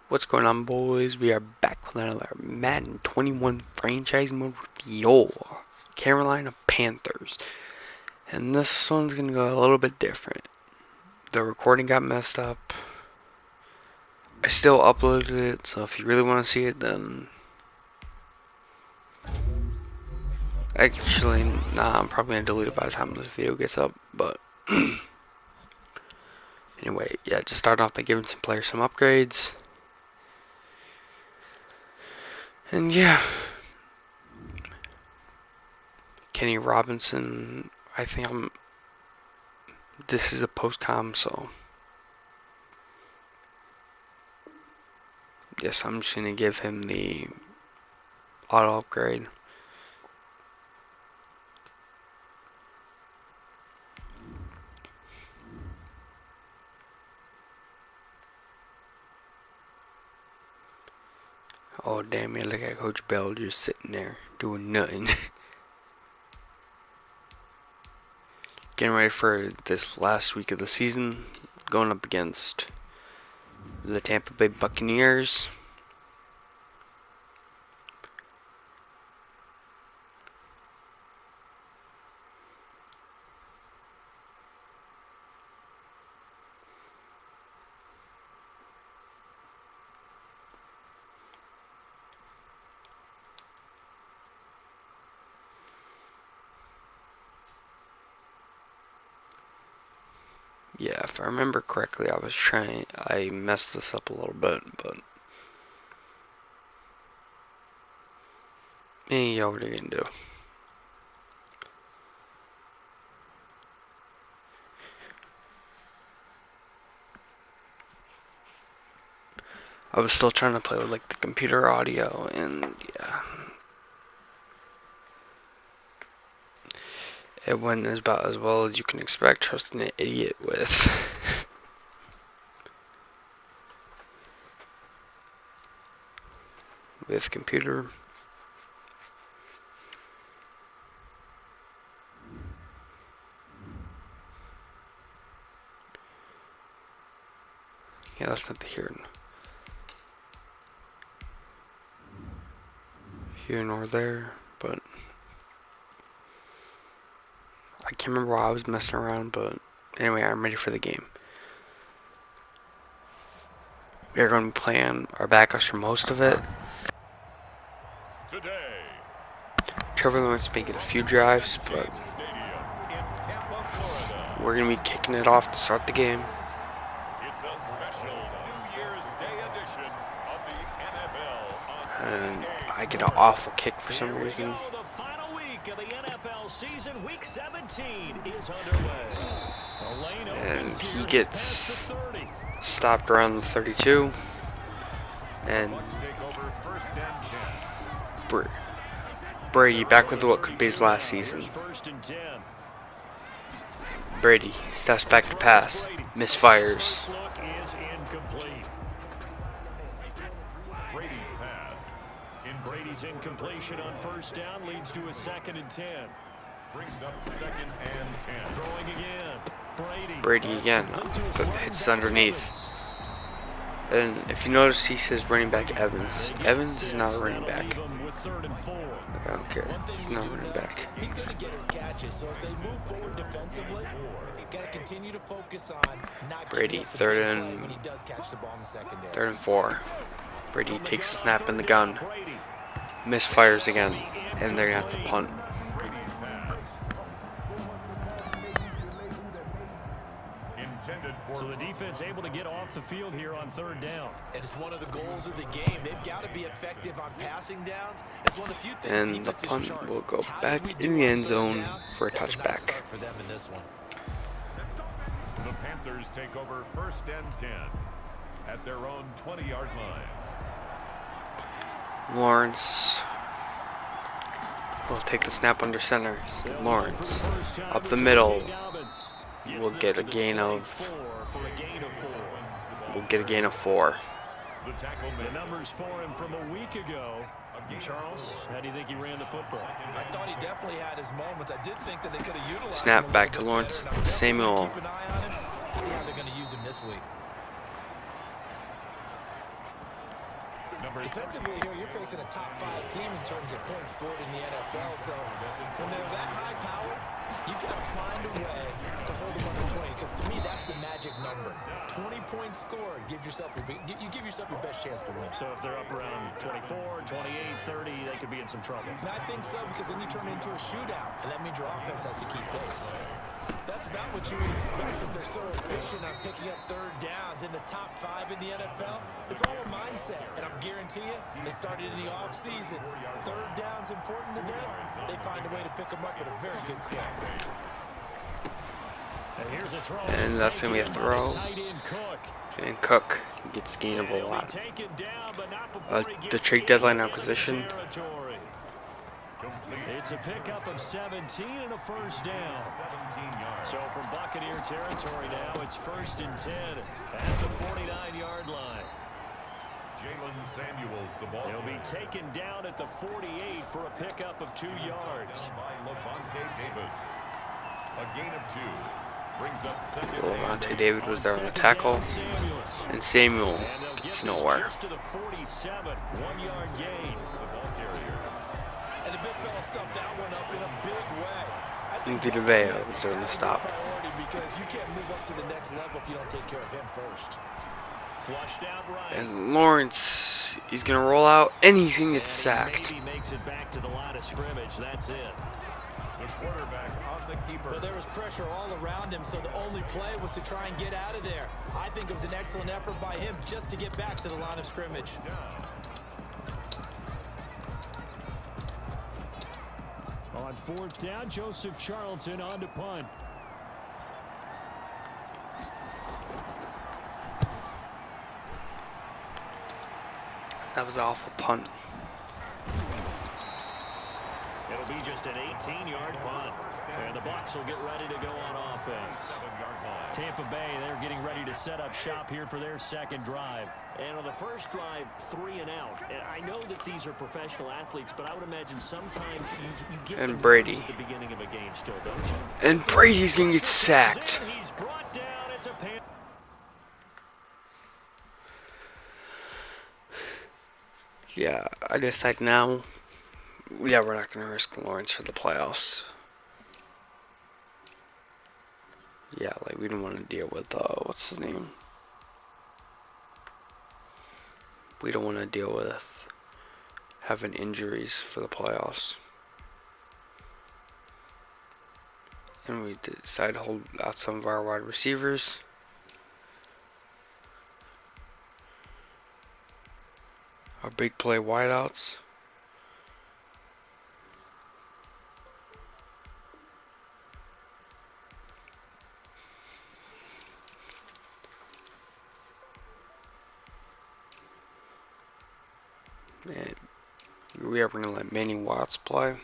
What's going on, boys? We are back with another Madden 21 franchise mode with your Carolina Panthers. And this one's going to go a little bit different. The recording got messed up. I still uploaded it, so if you really want to see it, then... Actually, nah, I'm probably going to delete it by the time this video gets up, but... Anyway, yeah, just start off by giving some players some upgrades. And yeah... Kenny Robinson, I think this is a post-com, so yes, I'm just going to give him the auto upgrade. Oh, damn it, look at Coach Bell just sitting there doing nothing. Getting ready for this last week of the season, going up against the Tampa Bay Buccaneers. Yeah, if I remember correctly, I messed this up a little bit, but yeah, what are you gonna do? I was still trying to play with like the computer audio, and yeah, it went about as well as you can expect trusting an idiot with. With computer. Yeah, that's not the here nor there, but I can't remember why I was messing around, but anyway, I'm ready for the game. We are going to be playing our backups for most of it. Today, Trevor Lawrence making a few drives, but we're going to be kicking it off to start the game. it's a special New Year's Day edition of the NFL. And I get an awful kick for some reason. The final week of the NFL season, week 17 is underway. And he gets stopped around the 32. And Brady back with what could be his last season. Brady steps back to pass, misfires. Brady's incompletion on first down leads to a 2nd and 10. Brings up 2nd and 10. Throwing again. Brady again hits underneath. And if you notice, he says running back Evans. Evans is not a running back. I don't care. He's not a running back. He's going to get his catches, so if they move forward defensively, got to continue to focus on not Brady, third and 4. Brady takes a snap in the gun, misfires again, and they're gonna have to punt. So the defense able to get off the field here on 3rd down. And it's one of the goals of the game. They've got to be effective on passing downs. It's one of the few things. And the punt will go back in the end zone for a touchback. For them in this one. The Panthers take over 1st and 10 at their own 20-yard line. Lawrence will take the snap under center. Lawrence up the middle will get a gain of 4. The numbers for him from a week ago. Charles, how do you think he ran the football? I thought he definitely had his moments. I did think that they could have utilized Snap back to Lawrence. Samuel. Keep an eye on him. See how they're going to use him this week. Defensively here, you're facing a top 5 team in terms of points scored in the NFL. So when they're that high powered, you've got to find a way to hold them under 20. Because to me, that's the magic number. 20 points scored gives yourself you give yourself your best chance to win. So if they're up around 24, 28, 30, they could be in some trouble. And I think so, because then you turn it into a shootout, and that means your offense has to keep pace. That's about what you would expect since they're so efficient on picking up third downs in the top 5 in the NFL. It's all a mindset, and I'm guarantee you, they started in the offseason. Third down's important to them. They find a way to pick them up at a very good clip. And that's going to be a throw. And Cook gets gainable a lot. The trade deadline acquisition. It's a pickup of 17 and a first down. So from Buccaneer territory now, it's 1st and 10 at the 49-yard line. Jalen Samuels, the ball. He'll be taken down at the 48 for a pickup of 2 yards. By Levante David. A gain of 2. Brings up second. Levante David was there on the tackle. And Samuel gets nowhere. Just to the 47, 1-yard gain. And the big fella stuffed that one up in a big way. I think Vita Vea was there on the stop. because you can't move up to the next level if you don't take care of him first. Flushed out right. And Lawrence, he's going to roll out, and he's going to get sacked. Maybe makes it back to the line of scrimmage. That's it. The quarterback on the keeper. Well, there was pressure all around him, so the only play was to try and get out of there. I think it was an excellent effort by him just to get back to the line of scrimmage. On 4th down, Joseph Charlton on to punt. That was an awful punt. It'll be just an 18-yard punt. And the Bucs will get ready to go on offense. Tampa Bay, they're getting ready to set up shop here for their 2nd drive. And on the first drive, 3 and out. And I know that these are professional athletes, but I would imagine sometimes you get And the Brady. at the beginning of a game still, don't you? And Brady's going to get sacked. He's brought down. It's a pan. Yeah, I decide now. Yeah, we're not going to risk Lawrence for the playoffs. Yeah, like we don't want to deal with, what's his name? We don't want to deal with having injuries for the playoffs. And we decided to hold out some of our wide receivers. Our big play wideouts. And we are going to let Manny Watts play.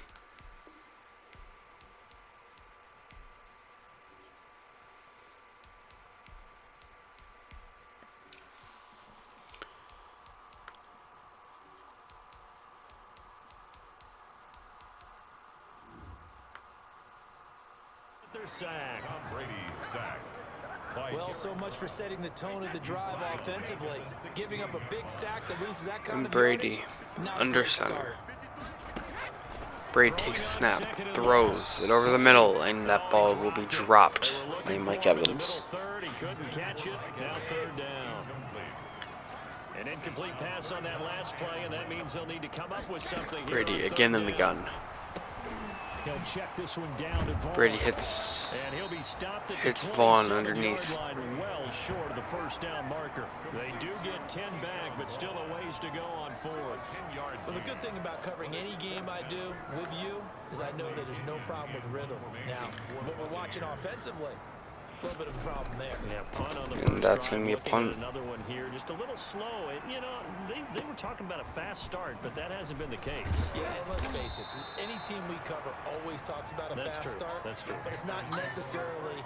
They're sacked. Tom Brady sacked. Well, so much for setting the tone of the drive offensively. Giving up a big sack that loses that kind And of Brady, yardage, not a under great center. start. Brady takes the snap, throws it over the middle, and that ball will be dropped by Mike Evans. Third, he couldn't catch it. Now 3rd down. An incomplete pass on that last play, and that means they'll need to come up with something. Brady again in the gun. He'll check this one down to Vaughn. Brady hits And he'll be stopped at hits the Vaughn 27-yard underneath. line, well short of the 1st down marker. They do get 10 back, but still a ways to go on 4th. Well, the good thing about covering any game I do with you is I know that there's no problem with rhythm. Now, what we're watching offensively, a little bit of a problem there. Yeah, punt on the And first that's drive, gonna be a looking at punt. Another one here, just a little slow. And, you know, they were talking about a fast start, but that hasn't been the case. Yeah, and let's face it, any team we cover always talks about a That's fast true. start. That's true. But it's not necessarily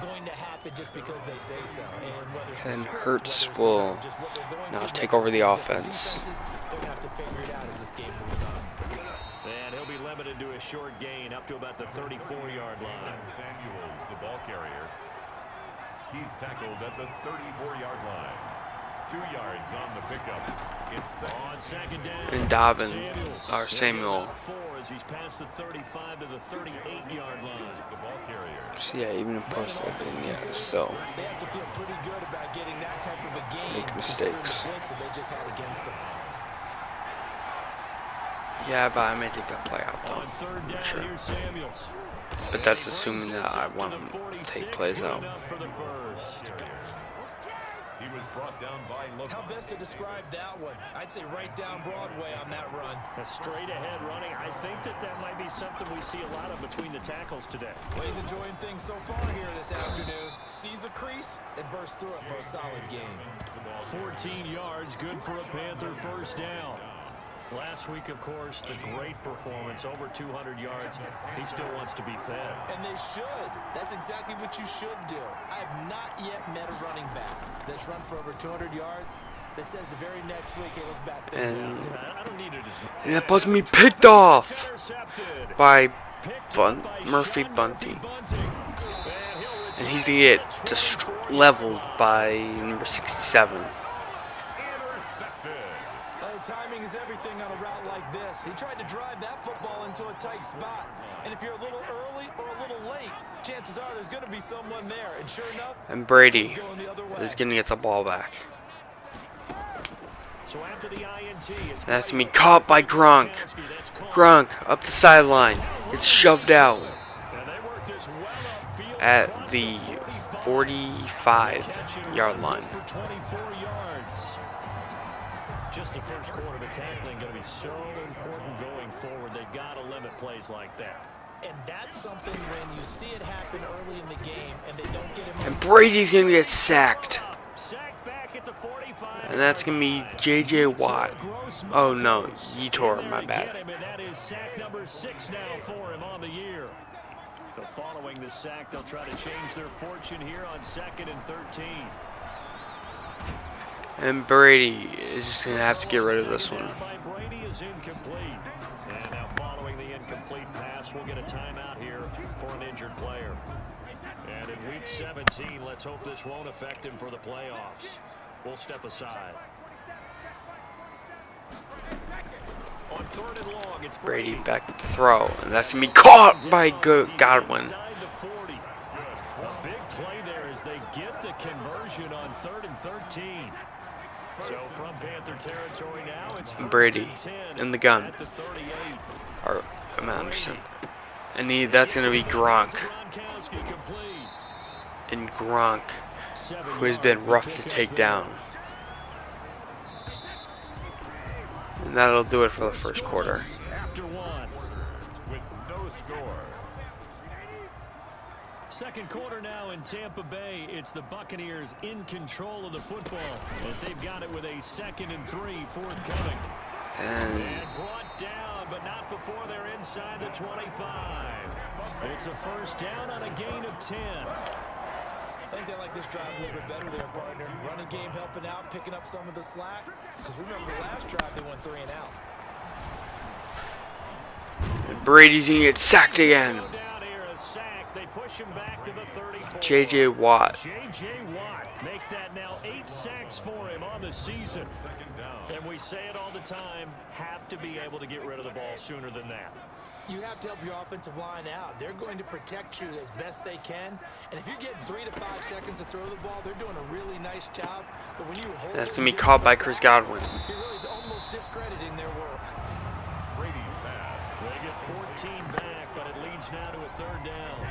going to happen just because they say so. And whether it's the And script, Hurts whether it's, will just what they're going now to take do, over the different offense. defenses, they're going to have to figure it out as this game moves on. And he'll be limited to a short gain up to about the 34-yard line. Samuels, the ball carrier. He's tackled at the 34-yard line. 2 yards on the pickup. It's On second down. And Dobbin, or Samuel. As he's past the 35 to the 38-yard line. the ball carrier. So yeah, even in post opening, yeah, still They have to feel pretty good about getting that type of a game. make mistakes. The blitz that they just had against them. Yeah, but I may take that play out though. On third down, Sure. here's Samuels. But that's assuming that I want him to take plays out. For the first. He was brought down by Logan. How best to describe that one? I'd say right down Broadway on that run. A straight ahead running. I think that might be something we see a lot of between the tackles today. Well, he's enjoying things so far here this afternoon. Sees a crease and bursts through it for a solid game. 14 yards, good for a Panther first down. Last week, of course, the great performance, over 200 yards. He still wants to be fed. And they should. That's exactly what you should do. I have not yet met a running back that's run for over 200 yards that says the very next week, hey, let's back things up. I don't need it as much. And that supposed to be picked off by Murphy Bunting. And he's gonna get just leveled by number 67. Timing is everything on a route like this. He tried to drive that football into a tight spot. And if you're a little early or a little late, chances are there's going to be someone there. And sure enough, And Brady is gonna get the ball back. So after the INT, it's That's gonna be caught by Gronk. Gronk up the sideline. Gets shoved out at the 45-yard line. for 24 yards. Just the first quarter, but tackling going to be so important going forward. They've got to limit plays like that. And that's something when you see it happen early in the game and they don't get him. And Brady's gonna get sacked. Sacked back at the 45. And that's gonna be J.J. Watt. Oh no, Yetur, my bad. And that is sack number 6 now for him on the year. So following the sack, they'll try to change their fortune here on 2nd and 13. And Brady is just gonna have to get rid of this one. Brady is incomplete. And now following the incomplete pass, we'll get a timeout here for an injured player. And in week 17, let's hope this won't affect him for the playoffs. We'll step aside. On 3rd and long, it's Brady back to throw, and that's gonna be caught by Godwin. Inside the 40. A big play there as they get the conversion on 3rd and 13. So from Panther territory now, it's Brady in the gun. at the 38. Or I'm not understanding. And that's gonna be Gronk. Gronkowski complete. And Gronk, who has been rough to take down. And that'll do it for the first quarter. After one. With no score. Second quarter now in Tampa Bay. It's the Buccaneers in control of the football as they've got it with a 2nd and 3 forthcoming. And And brought down, but not before they're inside the 25. It's a first down on a gain of 10. I think they like this drive a little bit better there, partner. Running game helping out, picking up some of the slack. Because remember the last drive, they went 3 and out. Brady's gonna get sacked again. Down here, a sack. They push him back to the 34. J.J. Watt. J.J. Watt make that now 8 sacks for him on the season. And we say it all the time, have to be able to get rid of the ball sooner than that. You have to help your offensive line out. They're going to protect you as best they can. And if you're getting 3 to 5 seconds to throw the ball, they're doing a really nice job. But when you hold That's it gonna be and caught by get Chris sack, Godwin. you're really almost discrediting their work. Brady's pass. They get 14 back, but it leads now to a 3rd down.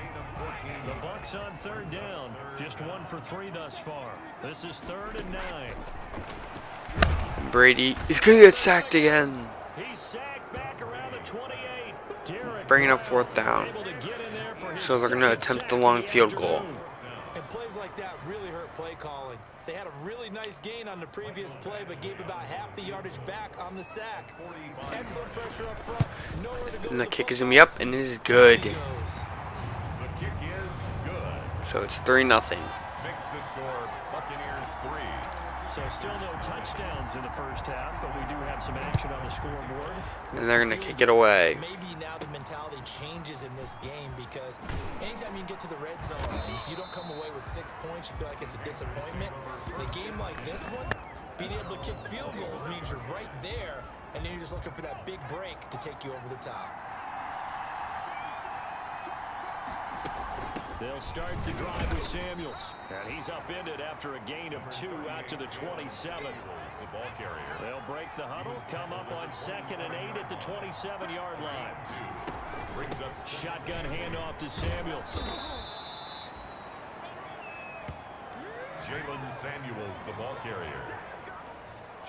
The Bucs on 3rd down. Just 1 for 3 thus far. This is 3rd and 9. Brady is gonna get sacked again. He's sacked back around the 28. Derek Bringing up 4th down. able to get in there for his So they're gonna 2nd attempt the sack long of the field goal. afternoon. And plays like that really hurt play calling. They had a really nice gain on the previous play, but gave about half the yardage back on the sack. Excellent pressure up front. Nowhere to go. And the with kick is football. gonna be up, and it is good. He goes. The kick is good. So it's 3-0. Makes the score Buccaneers 3. So still no touchdowns in the first half, but we do have some action on the scoreboard. And they're gonna kick it away. Maybe now the mentality changes in this game because anytime you get to the red zone, and if you don't come away with 6 points, you feel like it's a disappointment. In a game like this one, Being able to kick field goals means you're right there, and then you're just looking for that big break to take you over the top. They'll start the drive with Samuels. And he's upended after a gain of 2 out to the 27. The ball carrier. They'll break the huddle, come up on 2nd and 8 at the 27-yard line. Brings up Shotgun handoff to Samuels. Jalen Samuels, the ball carrier.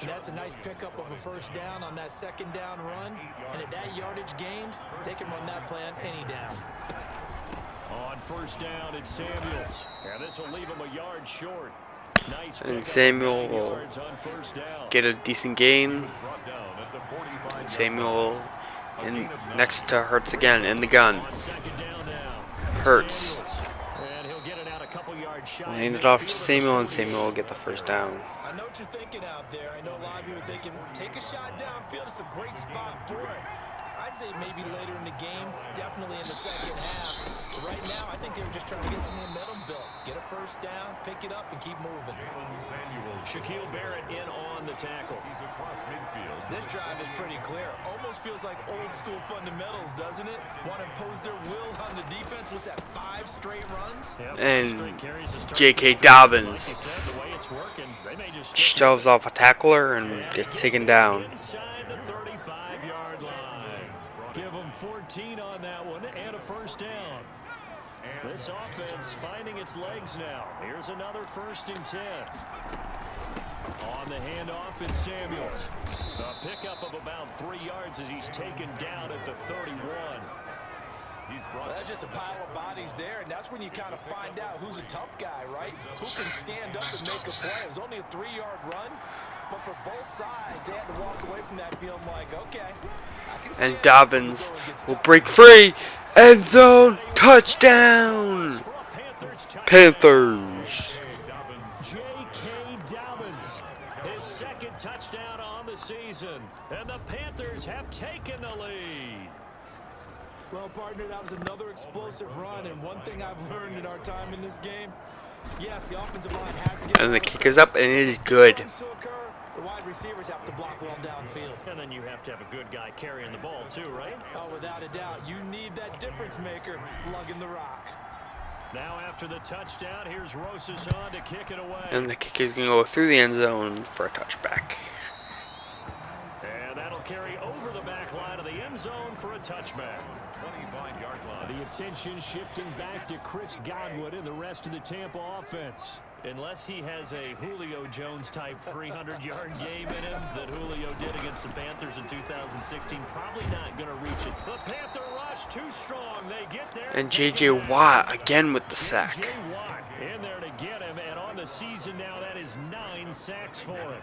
And that's a nice pickup of a first down on that 2nd down run. And at that yardage gained, they can run that play on any down. On 1st down, it's Samuels. And this will leave him a yard short. Nice And Samuel will get a decent gain. Samuel in next to Hurts again in the gun. Hurts. And he'll get it out a couple yards shy. Hand it off to Samuel, and Samuel will get the first down. I know what you're thinking out there. I know a lot of you are thinking, take a shot downfield. It's a great spot for it. I'd say maybe later in the game, definitely in the 2nd half. But right now, I think they were just trying to get some momentum built. Get a first down, pick it up, and keep moving. Shaquille Barrett in on the tackle. He's across midfield. This drive is pretty clear. Almost feels like old school fundamentals, doesn't it? Want to impose their will on the defense. What's that, 5 straight runs? And J.K. Dobbins shoves off a tackler and gets taken down. Inside the 35-yard line. Give them 14 on that one and a first down. This offense finding its legs now. Here's another 1st and 10. On the handoff, it's Samuels. A pickup of about 3 yards as he's taken down at the 31. Well, that's just a pile of bodies there, and that's when you kind of find out who's a tough guy, right? Who can stand up and make a play. It was only a 3-yard run, but for both sides, they had to walk away from that feeling like, okay, I can stand And Dobbins will break free. End zone touchdown. Panthers. J.K. Dobbins, his 2nd touchdown on the season, and the Panthers have taken the lead. Well, partner, that was another explosive run, and one thing I've learned in our time in this game, yes, the offensive line has to get... And the kick is up, and it is good. ...to occur. The wide receivers have to block well downfield. And then you have to have a good guy carrying the ball too, right? Oh, without a doubt. You need that difference maker lugging the rock. Now after the touchdown, here's Rosas on to kick it away. And the kick is going to go through the end zone for a touchback. And that'll carry over the back line of the end zone for a touchback. 25-yard line. The attention shifting back to Chris Godwin and the rest of the Tampa offense. Unless he has a Julio Jones-type 300-yard game in him that Julio did against the Panthers in 2016, probably not going to reach it. The Panther rush too strong. They get there. And J.J. Watt again with the sack. J.J. Watt in there to get him, and on the season now, that is 9 sacks for him.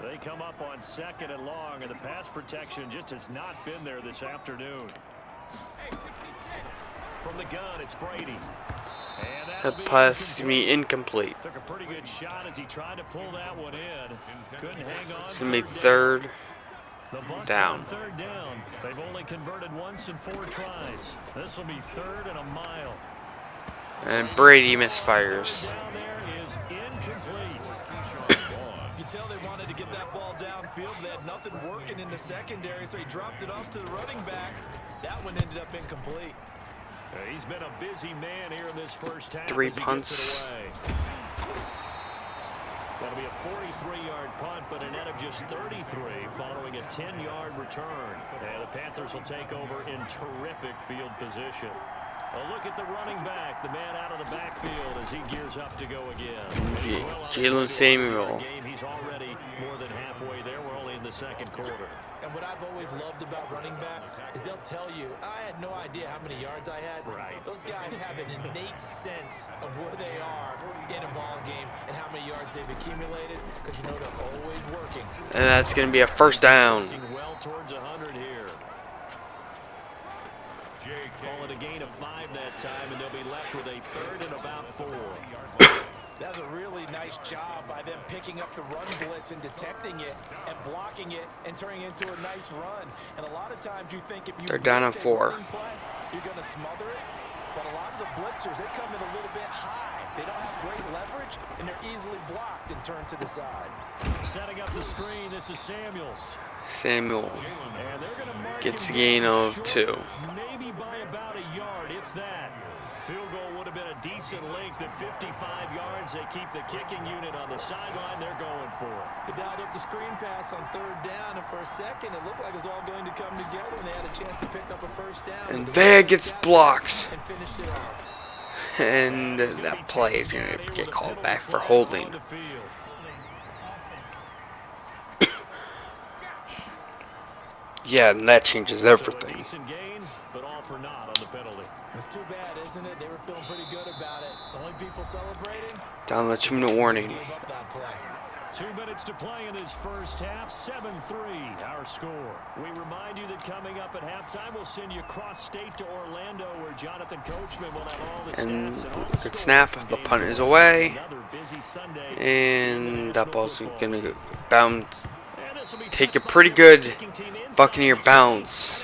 They come up on 2nd and long, and the pass protection just has not been there this afternoon. From the gun, it's Brady. That pass to me incomplete. Took a pretty good shot as he tried to pull that one in. Couldn't hang on. It's going to be 3rd down. 3rd down. They've only converted once in 4 tries. This will be 3rd and a mile. And Brady misfires. Down there is incomplete. You can tell they wanted to get that ball downfield. They had nothing working in the secondary, so he dropped it off to the running back. That one ended up incomplete. He's been a busy man here in this first half. 3 punts. That'll be a 43-yard punt, but a net of just 33 following a 10-yard return. And the Panthers will take over in terrific field position. A look at the running back, the man out of the backfield as he gears up to go again. Jalen Samuel. He's already more than halfway there. We're only in the 2nd quarter. And what I've always loved about running backs is they'll tell you, I had no idea how many yards I had. Right. Those guys have an innate sense of where they are in a ball game and how many yards they've accumulated, because you know they're always working. And that's going to be a 1st down. Well towards 100 here. Call it a gain of 5 that time, and they'll be left with a 3rd and about 4. That's a really nice job by them picking up the run blitz and detecting it and blocking it and turning it into a nice run. And a lot of times you think if you They're down on 4. Play, you're going to smother it. But a lot of the blitzers, they come in a little bit high. They don't have great leverage, and they're easily blocked and turned to the side. Setting up the screen, this is Samuels. Samuel And they're going to mark gets a him gain down of short, 2. maybe by about a yard, if that. Field goal would have been a decent length at 55 yards. They keep the kicking unit on the sideline. They're going for it. They dialed up the screen pass on 3rd down, and for a second, it looked like it was all going to come together, and they had a chance to pick up a 1st down. And there gets blocked. And finished it off. And that play is going to get called back for holding. Yeah, and that changes everything. Decent gain, but all for naught on the penalty. It's too bad, isn't it? They were feeling pretty good about it. The only people celebrating? Down the 2-minute warning. Gave up that play. 2 minutes to play in this first half. 7-3, our score. We remind you that coming up at halftime, we'll send you cross-state to Orlando, where Jonathan Coachman will have all the And stats and all the good snap. The punt is away. And that ball's going to bounce. Take a pretty good Buccaneer bounce.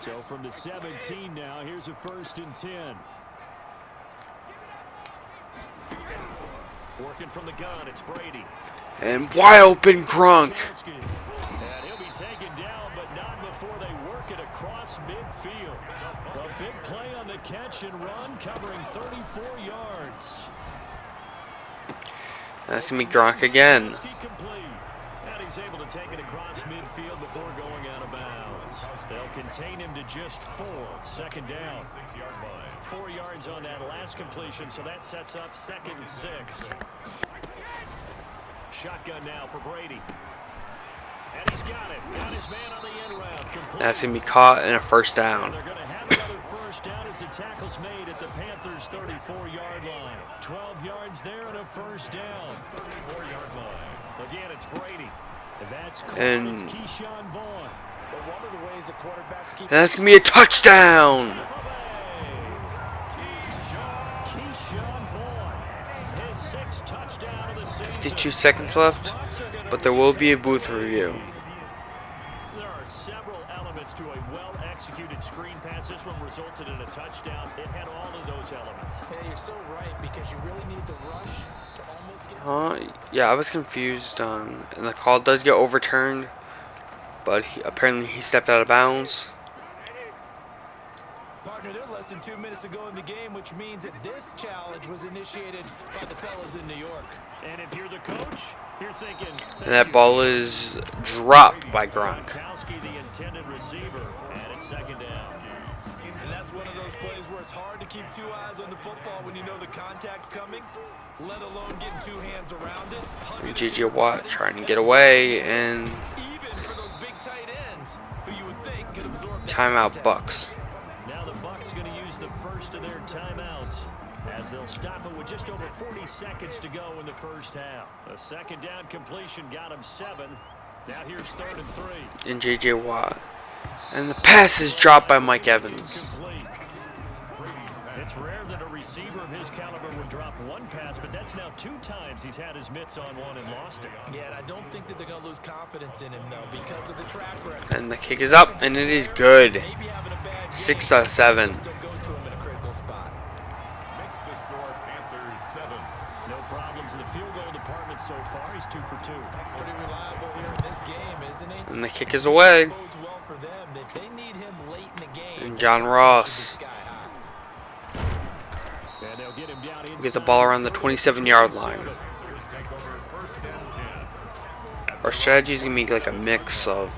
So from the 17 now, here's a 1st and 10. Working from the gun, it's Brady. And wide open Gronk. And he'll be taken down, but not before they work it across midfield. A big play on the catch and run, covering 34 yards. That's going to be Gronk again. And he's able to take it across midfield before going out of bounds. They'll contain him to just 4. 2nd down. 4 yards on that last completion, so that sets up 2nd and 6. Shotgun now for Brady. And he's got it. Got his man on the end round. That's going to be caught in a 1st down. They're going to have another 1st down as the tackle's made at the Panthers' 34-yard line. 12 yards there and a 1st down. 34-yard line. Again, it's Brady. And Keyshawn Vaughn. But one of the ways the quarterbacks keep... that's going to be a touchdown. Keyshawn Vaughn. His 6th touchdown of the season. 52 seconds left, but there will be a booth review. There are several elements to a well-executed screen pass. This one resulted in a touchdown. It had all of those elements. Yeah, you're so right, because you really need the rush to almost get... Yeah, I was confused. And the call does get overturned, but apparently he stepped out of bounds. Partner, they're less than 2 minutes ago in the game, which means that this challenge was initiated by the fellas in New York. And if you're the coach, you're thinking... And that ball is dropped by Gronk. The intended receiver, and it's 2nd down. And that's one of those plays where it's hard to keep 2 eyes on the football when you know the contact's coming, let alone getting 2 hands around it. And J.J. Watt trying to get away, and even for those big tight ends, who you would think could absorb timeout Bucks. Now the Bucks going to use the first of their timeouts, as they'll stop it with just over 40 seconds to go in the first half. A 2nd down completion got him 7. Now here's 3rd and 3. And J.J. Watt. And the pass is dropped by Mike Evans. It's rare that a receiver of his caliber would drop one pass, but that's now 2 times he's had his mitts on one and lost it. Yeah, and I don't think that they're going to lose confidence in him, though, because of the track record. And the kick is up, and it is good. 6-7. Still go to him in a critical spot. Makes the score Panthers 7. No problems in the field goal department so far. He's 2 for 2. Pretty reliable here in this game, isn't he? And the kick is away. Bodes well for them. If they need him late in the game, And John Ross. And they'll get him down Get the ball around the 27-yard line. Our strategy is going to be like a mix of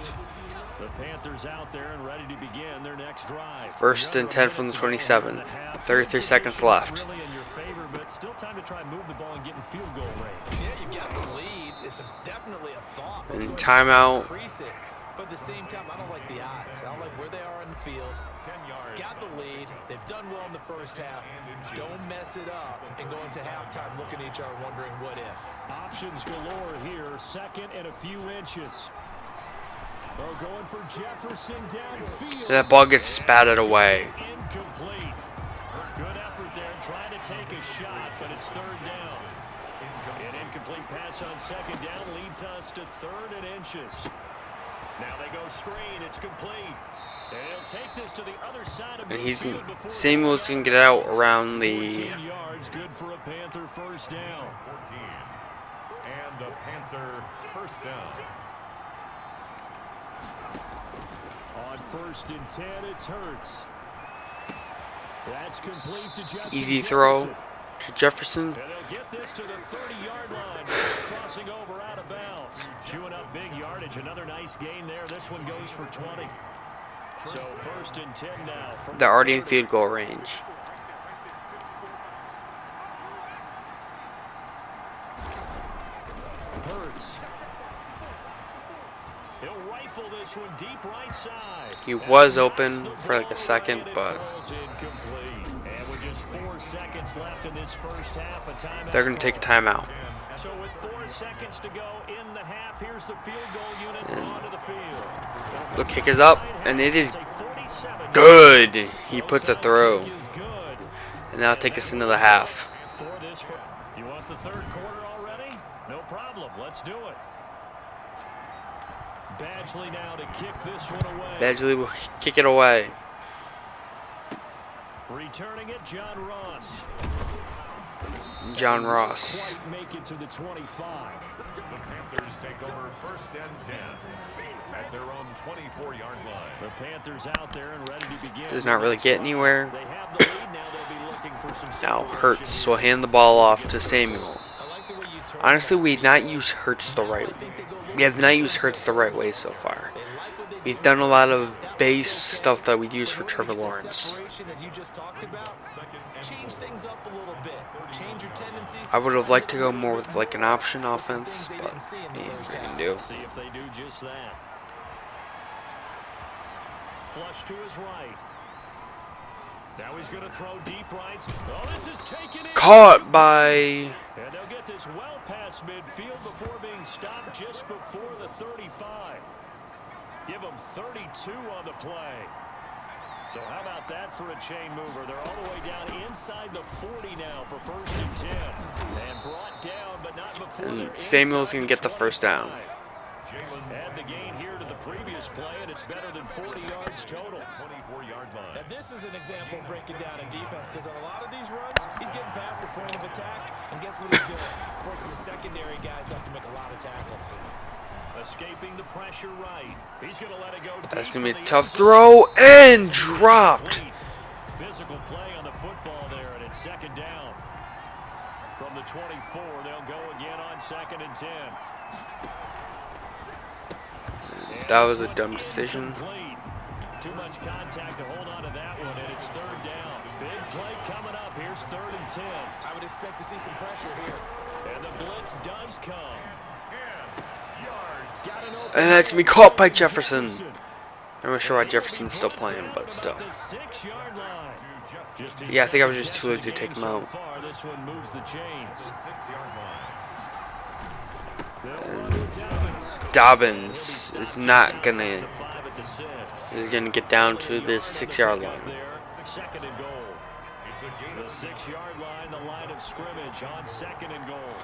the Panthers out there and ready to begin their next drive. 1st and 10 from the 27. 33 seconds left. Really in your favor, but still time to try and move the ball and get in field goal range. Yeah, you got the lead. It's definitely a thought. And timeout. But at the same time, I don't like the odds. I don't like where they are in the field. 10 yards. Got the lead. They've done well in the first half. Don't mess it up and go into halftime looking at each other wondering what if. Options galore here. 2nd and a few inches. They're going for Jefferson downfield. That ball gets spatted away. Incomplete. Good effort there trying to take a shot, but it's 3rd down. An incomplete pass on 2nd down leads us to 3rd and inches. Now they go screen. It's complete. And he'll take this to the other side of And he's midfield before Samuel's going gonna get out out. around the 14 yards, good for a Panther first down. 14. And a Panther first down. On 1st and 10, it's Hurts. That's complete to Justin easy throw Jefferson. to Jefferson. And they'll get this to the 30-yard line before crossing over out of bounds. Chewing up big yardage. Another nice gain there. This one goes for 20. So 1st and 10 now. They're already in field goal range. Hurts. He'll rifle this one deep right side. He was open for like a second, but And with just 4 seconds left in this first half, a timeout. they're gonna take a timeout. So with 4 seconds to go in the half, here's the field goal unit onto the field. The kick is up, and it is good. He puts it through, and that'll take us into the half. You want the 3rd quarter already? No problem. Let's do it. Badgley now to kick this one away. Badgley will kick it away. Returning it, John Ross. John Ross. Quite make it to the 25. The Panthers take over 1st and 10 at their own 24-yard line. The Panthers out there and ready to begin. Does not really get anywhere. They have the lead now. They'll be looking for some Now separation Hurts here. will hand the ball off to Samuel. I like the way you turn Honestly, that. we have not used Hurts the right. We have not used Hurts the right way so far. They like what they We've do. done a lot of base stuff that we'd use for Trevor Lawrence. Separation that you just talked about, change things up a little bit. Change your tendencies. I would have liked to go more with like an option offense, but yeah, what can do? See if they do just that. Flush to his right. Now he's going to throw deep right. Oh, this is taken in. Caught by And they'll get this well past midfield before being stopped just before the 35. Give them 32 on the play. So how about that for a chain mover? They're all the way down inside the 40 now for 1st and 10. And brought down, but not before And they're Samuel's inside gonna the get the first down. 25. Add the gain here to the previous play, and it's better than 40 yards total. 24-yard line. Now this is an example of breaking down a defense, because on a lot of these runs, he's getting past the point of attack, and guess what he's doing? Forcing the secondary guys to have to make a lot of tackles. Escaping the pressure right. He's going to let it go deep. That's gonna be for a the tough end throw zone. and dropped. Physical play on the football there, and it's 2nd down. From the 24, they'll go again on 2nd and 10. That was a dumb decision. Incomplete. Too much contact to hold on to that one, and it's 3rd down. Big play coming up. Here's 3rd and 10. I would expect to see some pressure here. And the blitz does come. Got an open And that's gonna be caught by Jefferson. I'm not sure why Jefferson's still playing, but still. The 6-yard line. Just his Yeah, I think I was second just too lazy to catch take of him the out. game so far. This one moves the chains. 6-yard line. They'll run with Dobbins is not gonna. Inside the 5 at the 6. Is gonna get down to this 6-yard line. There, 2nd and goal. It's a gain The of 6-yard line, the line of scrimmage on 2nd and goal.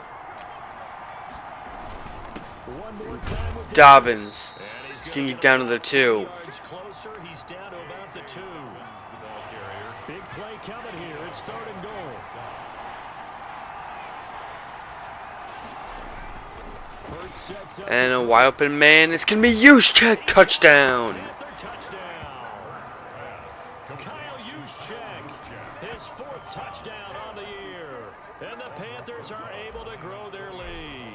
One more time with Dobbins And he's is gonna gonna get down to the 2. yards closer. He's down to about the 2. Big play coming here. It's 3rd and goal. Hurts sets up And the a wide open man. It's gonna be Juszczyk touchdown. Panther touchdown. Kyle Juszczyk, his 4th touchdown on the year. And the Panthers are able to grow their lead.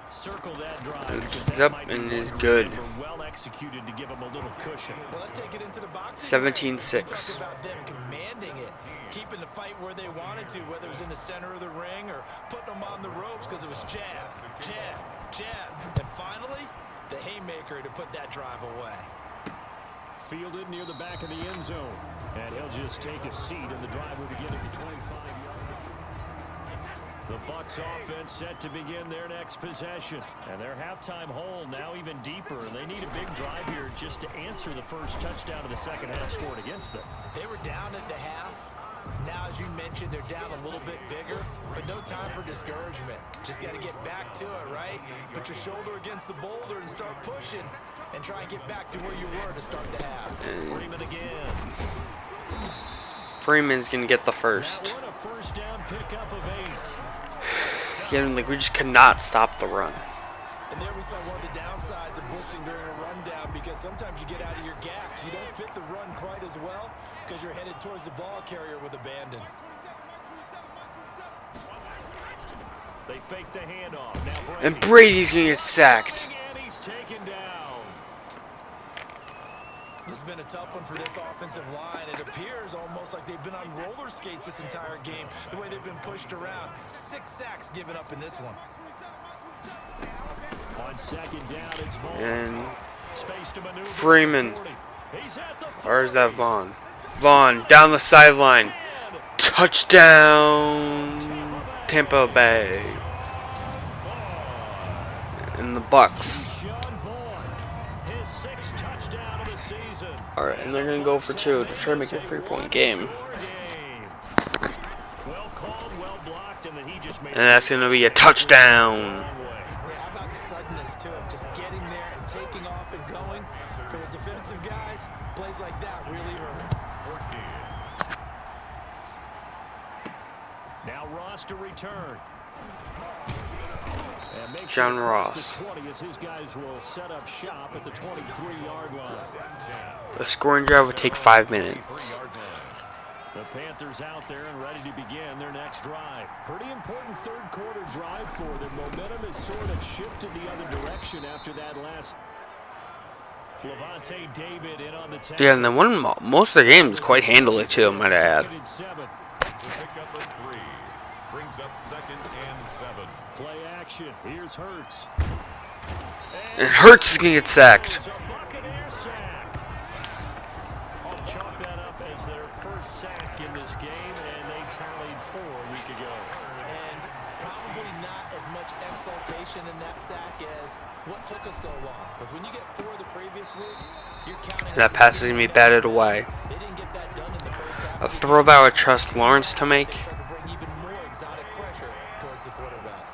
Circle that drive. And because it's that up might be and one is where good. they were well executed to give them a little cushion. Well, let's take it into the box. 17-6. Talk about them commanding it, keeping the fight where they wanted to, whether it was in the center of the ring or putting them on the ropes, because it was jab, jab, jab. And finally, the haymaker to put that drive away. Fielded near the back of the end zone. And he'll just take a seat, and the drive will begin at the 25-yard line. The Bucs offense set to begin their next possession. And their halftime hole now even deeper. And they need a big drive here just to answer the first touchdown of the second half scored against them. They were down at the half. Now, as you mentioned, they're down a little bit bigger, but no time for discouragement. Just got to get back to it, right? Put your shoulder against the boulder and start pushing and try and get back to where you were to start the half. Freeman again. Freeman's gonna get the first. That one a first down pickup of 8. Again, like we just could not stop the run. And there we saw one of the downsides of blitzing during a rundown, because sometimes you get out of your gaps. You don't fit the run quite as well because you're headed towards the ball carrier with abandon. They fake the handoff. Now Brady. And Brady's gonna get sacked. And he's taken down. This has been a tough one for this offensive line. It appears almost like they've been on roller skates this entire game, the way they've been pushed around. 6 sacks given up in this one. On second down, it's Vaughn. And Space to maneuver. Freeman. He's at the 40. Or is that Vaughn? Vaughn down the sideline. Touchdown, Tampa Bay. And the Bucks. His 6th touchdown of the season. Alright, and they're gonna go for 2 to try to make it a 3-point game. Well called, well blocked, and then he just made And that's gonna be a touchdown. How about the suddenness to it? Just getting there and taking off and going. For the defensive guys, plays like that really hurt. Now Ross to return. And make John sure Ross. the 20 as his guys will set up shop at the 23-yard line. The scoring drive would take 5 minutes. The Panthers out there and ready to begin their next drive. Pretty important third quarter drive for them. Momentum has sort of shifted the other direction after that last. Levante David in on the tackle. Yeah, and then most of the game is quite handily too, might I add. Pickup of 3. Brings up 2nd and 7. Play action. Here's Hurts. And Hurts is gonna get sacked. It's a Buccaneer sack. I'll chalk that up as their first sack in this game, and they tallied 4 a week ago. And probably not as much exaltation in that sack as what took us so long. Because when you get 4 the previous week, you're counting. That pass is gonna be batted away. They didn't get that done in the first half. A throw that I would trust Lawrence to make. They started to bring even more exotic pressure towards the quarterback.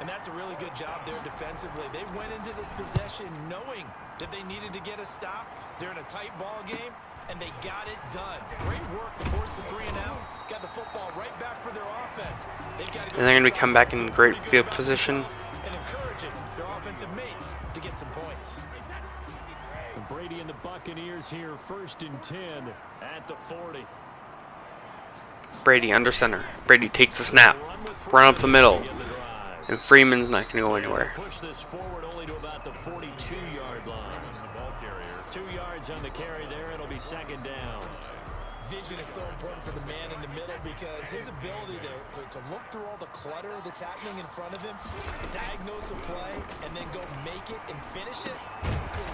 And that's a really good job there defensively. They went into this possession knowing that they needed to get a stop. They're in a tight ball game, and they got it done. Great work to force the 3 and out. Got the football right back for their offense. They've got to go And they're gonna be come back in great field position. and encouraging their offensive mates to get some points. And Brady and the Buccaneers here, 1st and 10 at the 40. Brady under center. Brady takes the snap. Run up the middle. And Freeman's not gonna go anywhere. Push this forward only to about the 42-yard line. 2 yards on the carry there. It'll be 2nd down. Vision is so important for the man in the middle, because his ability to look through all the clutter that's happening in front of him, diagnose a play, and then go make it and finish it,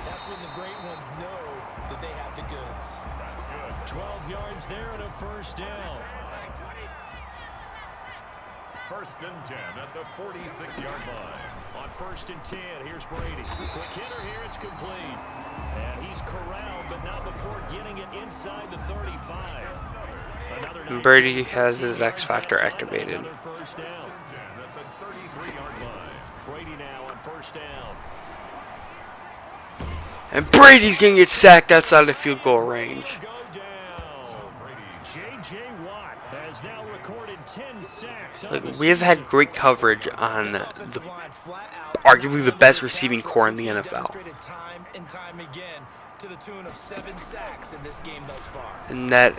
that's when the great ones know that they have the goods. 12 yards there and a first down. 1st and 10 at the 46-yard line. On 1st and 10, here's Brady. Quick hitter here, it's complete. And he's corralled, but not before getting it inside the 35. And Brady has his X Factor activated. Another first down. At the 33-yard line. Brady now on first down. And Brady's gonna get sacked outside the field goal range. Go down. J.J. Watt has now recorded 10 sacks. Like, we have had great coverage on the arguably the best receiving core in the NFL. Time and time again to the tune of 7 sacks in this game thus far. And that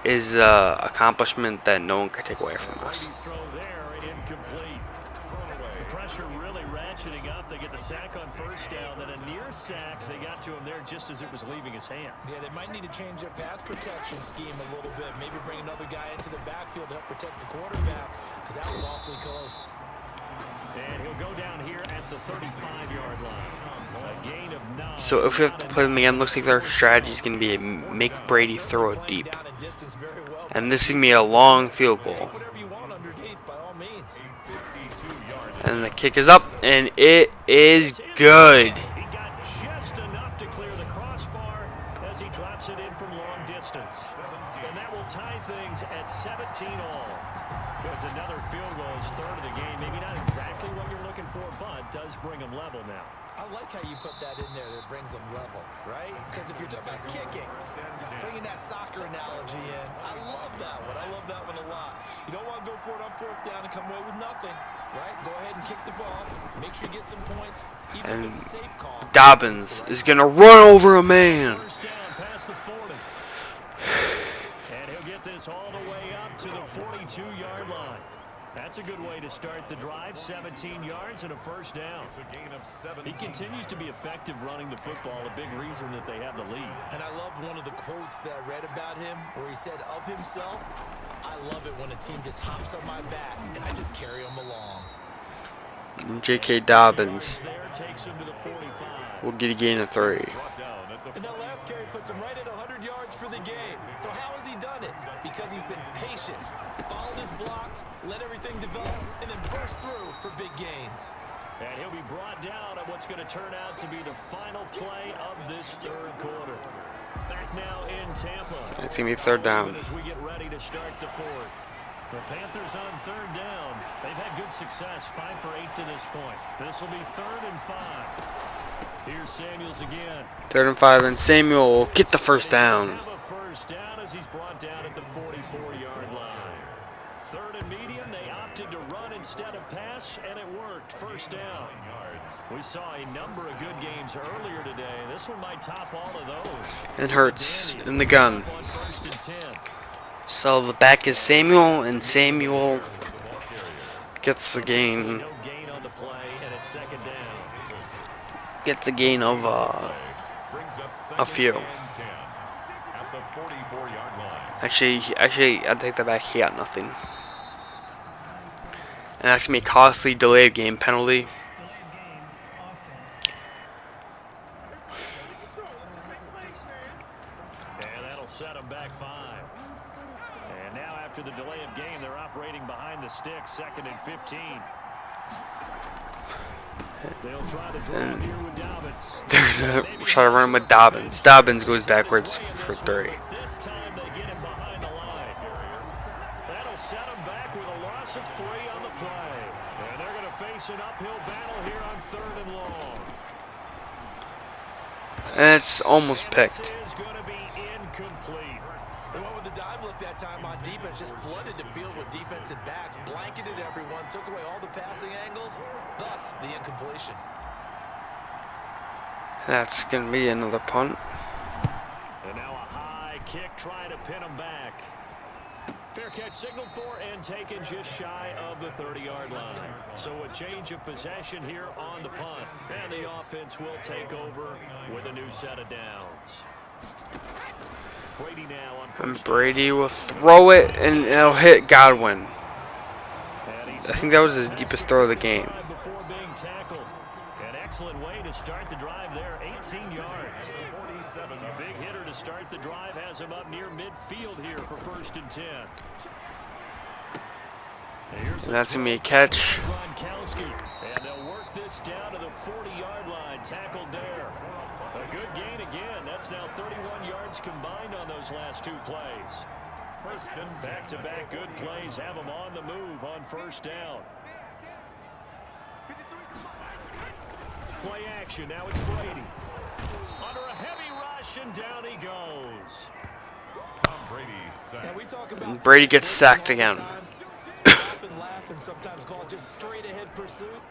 is an accomplishment that no one could take away from us. Brady's throw there, incomplete. The pressure really ratcheting up. They get the sack on first down, then a near sack. They got to him there just as it was leaving his hand. Yeah, they might need to change their pass protection scheme a little bit. Maybe bring another guy into the backfield to help protect the quarterback, because that was awfully close. And he'll go down here at the 35-yard line. A gain of 9. So if we have to play them again, looks like their strategy is going to be make Brady throw it deep. And this is going to be a long field goal. And the kick is up, and it is good. He got just enough to clear the crossbar as he drops it in from long distance. And that will tie things at 17 all. It's another field goal. It's 3rd of the game. Maybe not exactly what you're looking for bunt does bring them level now. I like how you put that in there that brings them level, right? Because if you're talking about kicking, bringing that soccer analogy in, I love that one. I love that one a lot. You don't want to go for it on 4th down and come away with nothing, right? Go ahead and kick the ball. Make sure you get some points. Even And if it's a safe call. Dobbins is going to run over a man. First down past the 40. And he'll get this all the way up to the 42-yard line. That's a good way to start the drive. 17 yards and a first down. He continues to be effective running the football, a big reason that they have the lead. And I love one of the quotes that I read about him where he said of himself, I love it when a team just hops on my back and I just carry them along. And J.K. Dobbins will get a gain of 3. And that last carry puts him right at 100 yards for the game. So how has he done it? Because he's been patient, followed his blocks, let everything develop, and then burst through for big gains. And he'll be brought down on what's going to turn out to be the final play of this 3rd quarter. Back now in Tampa. It's going to be 3rd down. As we get ready to start the 4th. The Panthers on 3rd down. They've had good success, 5 for 8 to this point. This will be 3rd and 5. Here's Samuels again. 3rd and 5, and Samuel will get the first down. Have a first down as he's brought down at the 44-yard line. 3rd and medium, they opted to run instead of pass, and it worked. First down. We saw a number of good games earlier today. This one might top all of those. And Hurts in the gun. So the back is Samuel, and Samuel gets a gain. No gain on the play, and it's 2nd down. Gets a gain of a few. Actually, I take that back. He got nothing. And that's gonna be a costly delayed game penalty. And that'll set them back 5. And now after the delay of game, they're operating behind the sticks, 2nd and 15. They'll try to draw here with Dobbins. They're gonna try to run with Dobbins. Dobbins goes backwards for 3. This time they get him behind the line. That'll set him back with a loss of 3 on the play. And they're going to face an uphill battle here on 3rd and long. And it's almost picked. This is going to be incomplete. And what with the dive look that time on defense, just flooded the field with defensive backs, blanketed everyone, took away all the passing angles, thus the incompletion. That's gonna be another punt. And now a high kick trying to pin him back. Fair catch signaled for and taken just shy of the 30-yard line. So a change of possession here on the punt. And the offense will take over with a new set of downs. Brady now on And first Brady will throw it, and it'll hit Godwin. I think that was his deepest throw of the game. Before being tackled. An excellent way to start the drive there, 18 yards. A big hitter to start the drive has him up near midfield here for 1st and 10. And that's going to be a catch. And they'll work this down to the 40-yard line, tackled there. A good gain again. That's now 31 yards combined on those last 2 plays. Back-to-back good plays have them on the move on 1st down. Play action. Now it's Brady. Under a heavy rush, and down he goes. And Brady gets sacked again. Often laugh and sometimes call it just straight ahead pursuit.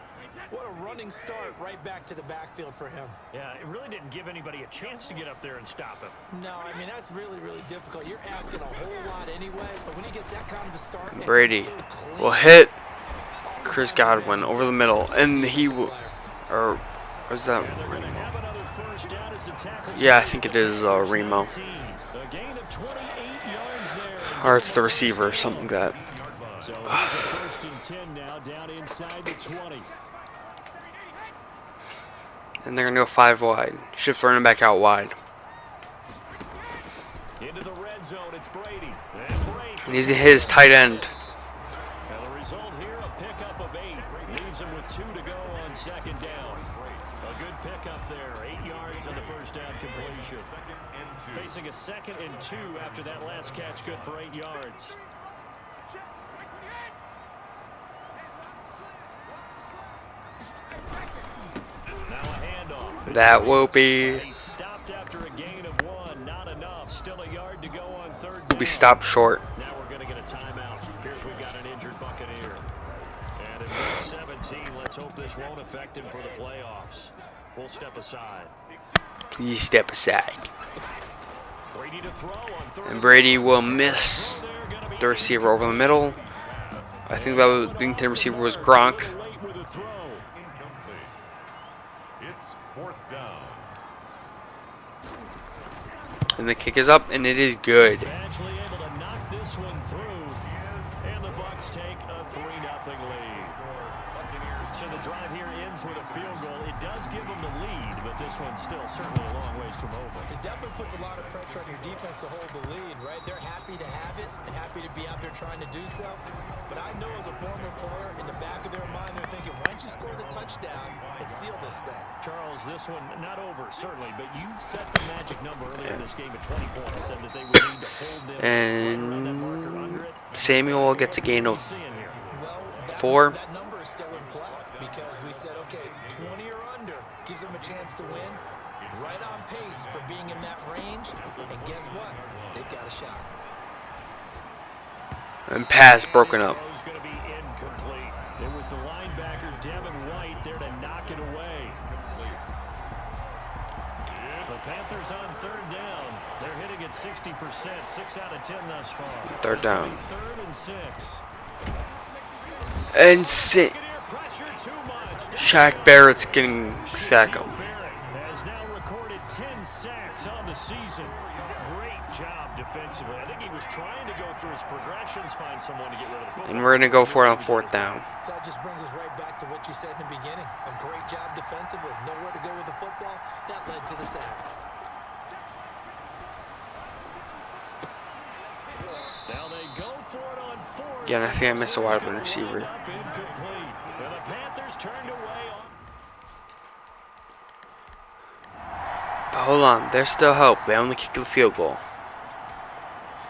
What a running start right back to the backfield for him. Yeah, it really didn't give anybody a chance to get up there and stop him. No, I mean, that's really, really difficult. You're asking a whole lot anyway, but when he gets that kind of a start... Brady will hit Chris Godwin over the middle, and he will... Or was that... Yeah, I think it is Remo. Or it's the receiver, something like that. So it's a 1st and 10 now, down inside the 20. And they're going to go 5 wide. Shift running back out wide. Into the red zone, it's Brady. And he's going to hit his tight end. And the result here, a pickup of 8. Leaves him with 2 to go on 2nd down. A good pickup there, 8 yards on the 1st down completion. Facing a 2nd and 2 after that last catch, good for 8 yards. That will be And he stopped after a gain of 1. Not enough. Still a yard to go on third will be down. stopped short. Now we're going to get a timeout. Here's we've got an injured Buccaneer. And in week 17, let's hope this won't affect him for the playoffs. We'll step aside. Please step aside. Brady to throw on third And Brady down. will miss the receiver over the middle. I think that was, the intended receiver was Gronk. It's 4th down. And the kick is up, and it is good. Actually able to knock this one through. And the Bucs take a 3-0 lead. So the drive here ends with a field goal. It does give them the lead, but this one's still certainly a long ways from over. It definitely puts a lot of pressure on your defense to hold the lead, right? They're happy to have it and happy to be out there trying to do so. But I know as a former player, in the back of their mind, they're thinking, why don't you score the touchdown and seal this thing? Charles, this one not over, certainly, but you set the magic number earlier in this game at 20 points, said that they would need to hold them right around that marker under it. Samuel gets a gain of Well, 4. that number is still in play because we said, okay, 20 or under gives them a chance to win. Right on pace for being in that range. And guess what? They've got a shot. And pass broken up. His throw's going to be incomplete. It was the linebacker, Devin White, there to knock it away. The Panthers on third down. They're hitting at 60%, 6 out of 10 thus far. Third down. 3rd and 6. And sit. Shaq Barrett's getting sacked. Has now recorded 10 sacks on the season. Great job defensively. I think he was trying to go through his progressions, find someone to get rid of the football. And we're going to go for it on 4th down. So that just brings us right back to what you said in the beginning. A great job defensively. Nowhere to go with the football. That led to the sack. Now they go for it on 4th. Yeah, and I think I missed a wide open receiver. And the Panthers turned away on. But hold on, there's still hope. They only kicked the field goal.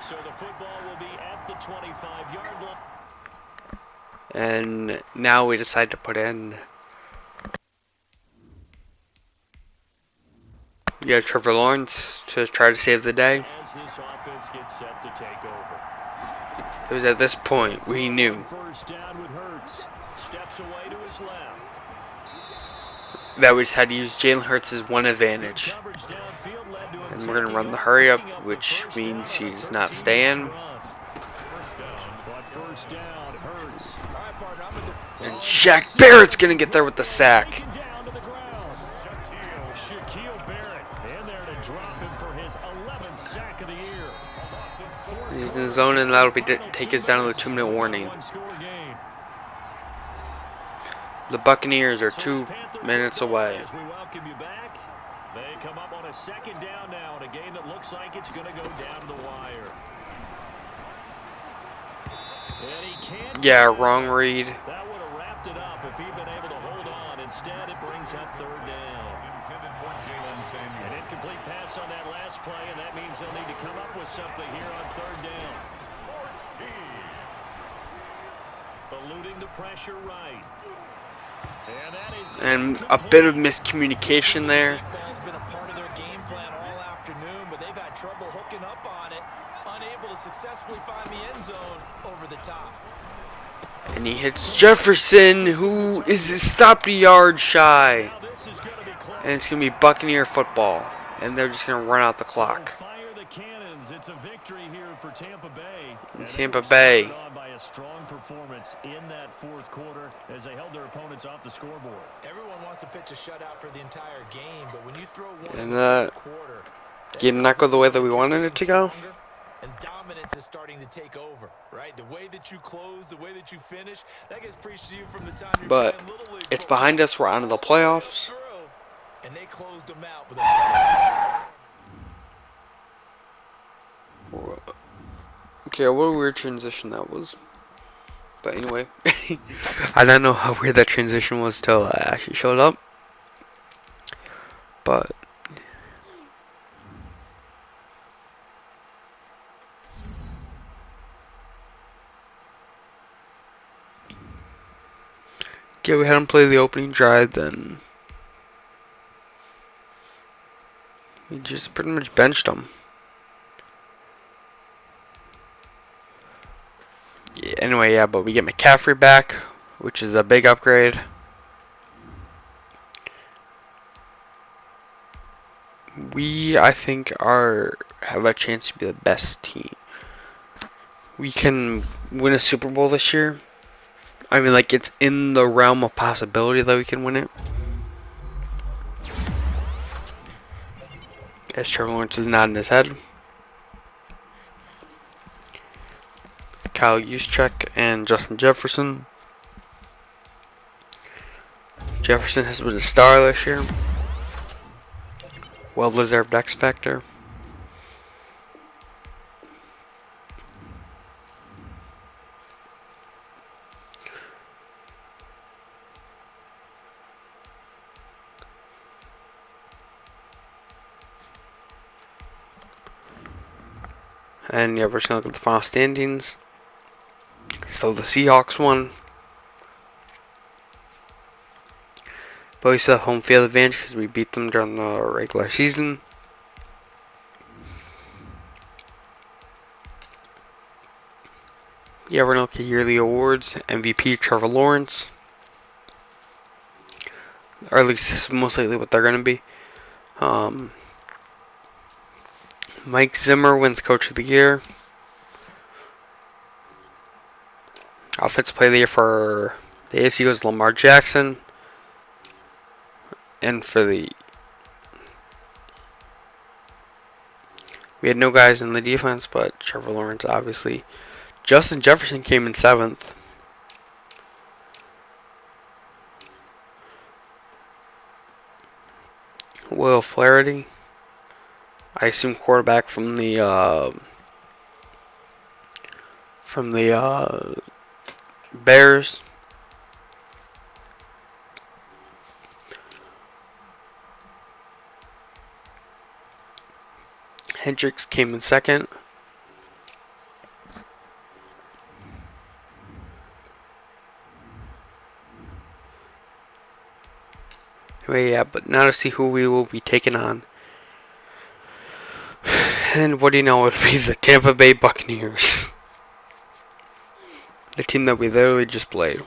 So the football will be at the 25-yard line. And now we decide to put in. Yeah, Trevor Lawrence to try to save the day. As this offense gets set to take over. It was at this point we knew First down with Hurts. Steps away to his left. that we just had to use Jalen Hurts' one advantage. And we're going to run the hurry up, which means he's not staying. And Shaq Barrett's going to get there with the sack. He's in the zone, and that'll be take us down to the 2-minute warning. The Buccaneers are 2 minutes away. They come up on a 2nd down now in a game that looks like it's going to go down to the wire. Yeah, wrong read. That would have wrapped it up if he'd been able to hold on. Instead, it brings up 3rd down. An incomplete pass on that last play, and that means they'll need to come up with something here on 3rd down. Eluding the pressure right. And a bit of miscommunication there. Ball's been a part of their game plan all afternoon, but they've had trouble hooking up on it, unable to successfully find the end zone over the top. And he hits Jefferson, who is stopped a yard shy. And it's going to be Buccaneer football. And they're just going to run out the clock. It's a victory here for Tampa Bay. Tampa Bay. By a strong performance in that 4th quarter as they held their opponents off the scoreboard. Everyone wants to pitch a shutout for the entire game, but when you throw one And in the quarter, did not go the way that we wanted it to go. And dominance is starting to take over, right? The way that you close, the way that you finish, that gets preached to you from the time you're But playing Little League it's football. behind us. We're on to the playoffs. And they closed them out with a Okay, what a weird transition that was. But anyway, I don't know how weird that transition was till I actually showed up. But okay, we had him play the opening drive, then He just pretty much benched him. Yeah, anyway, yeah, but we get McCaffrey back, which is a big upgrade. We, I think, have a chance to be the best team. We can win a Super Bowl this year. I mean, like, it's in the realm of possibility that we can win it. As Trevor Lawrence is nodding his head. Kyle Juszczyk and Justin Jefferson. Jefferson has been a star this year. Well-deserved X Factor. And yeah, we're just going to look at the final standings. So the Seahawks won. But we still have home field advantage because we beat them during the regular season. Yeah, we're going to look at yearly awards. MVP, Trevor Lawrence. Or at least this is most likely what they're going to be. Mike Zimmer wins Coach of the Year. Offensive Player of the Year for the AFC goes Lamar Jackson. And for the... We had no guys in the defense, but Trevor Lawrence, obviously. Justin Jefferson came in 7th. Will Flaherty, I assume quarterback from the Bears. Hendricks came in 2nd. Anyway, yeah, but now to see who we will be taking on. And what do you know? It'll be the Tampa Bay Buccaneers. The team that we literally just played.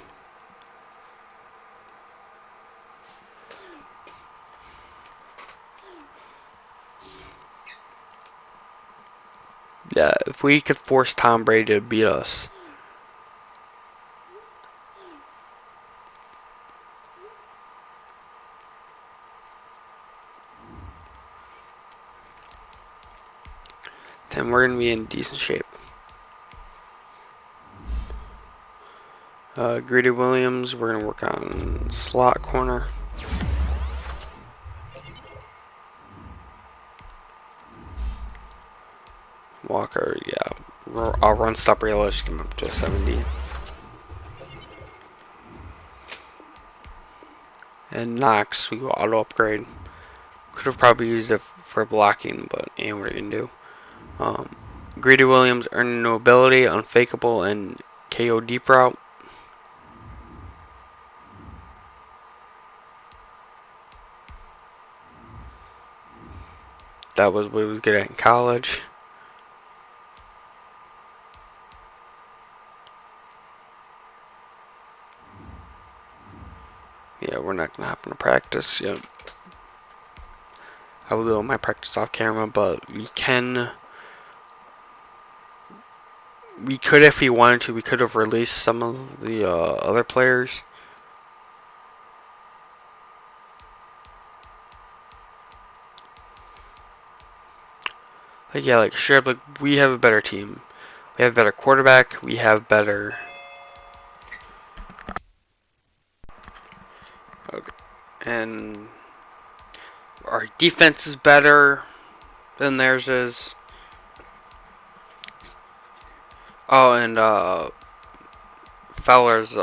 Yeah, if we could force Tom Brady to beat us. Then we're going to be in decent shape. Greedy Williams, we're going to work on slot corner. Walker, yeah. I'll run stop realize him up to a 70. And Knox, we go auto upgrade. Could have probably used it for blocking, but ain't what you can do. Greedy Williams earning no ability, unfakeable, and KO deep route. That was what he was good at in college. Yeah, we're not gonna happen to practice yet. I will do my practice off camera, but we can. We could, if we wanted to, we could have released some of the other players. Like, yeah, like, sure, like, we have a better team. We have a better quarterback. We have better. Okay. And our defense is better than theirs is. Oh, and Fowler's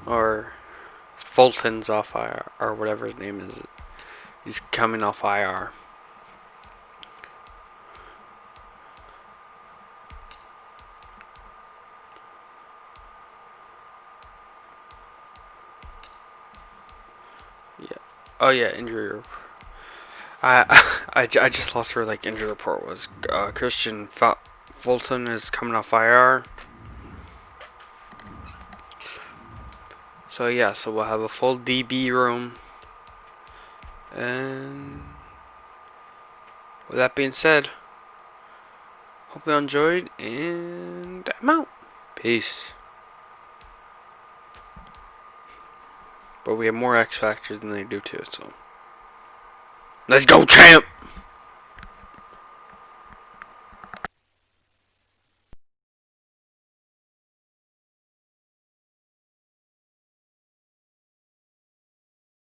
or Fulton's off IR, or whatever his name is. He's coming off IR. Yeah. Oh yeah, injury. I just lost her like injury report was Christian Fulton is coming off IR. So yeah, so we'll have a full DB room. And with that being said, hope you enjoyed, and I'm out. Peace. But we have more X Factors than they do too, so let's go, champ!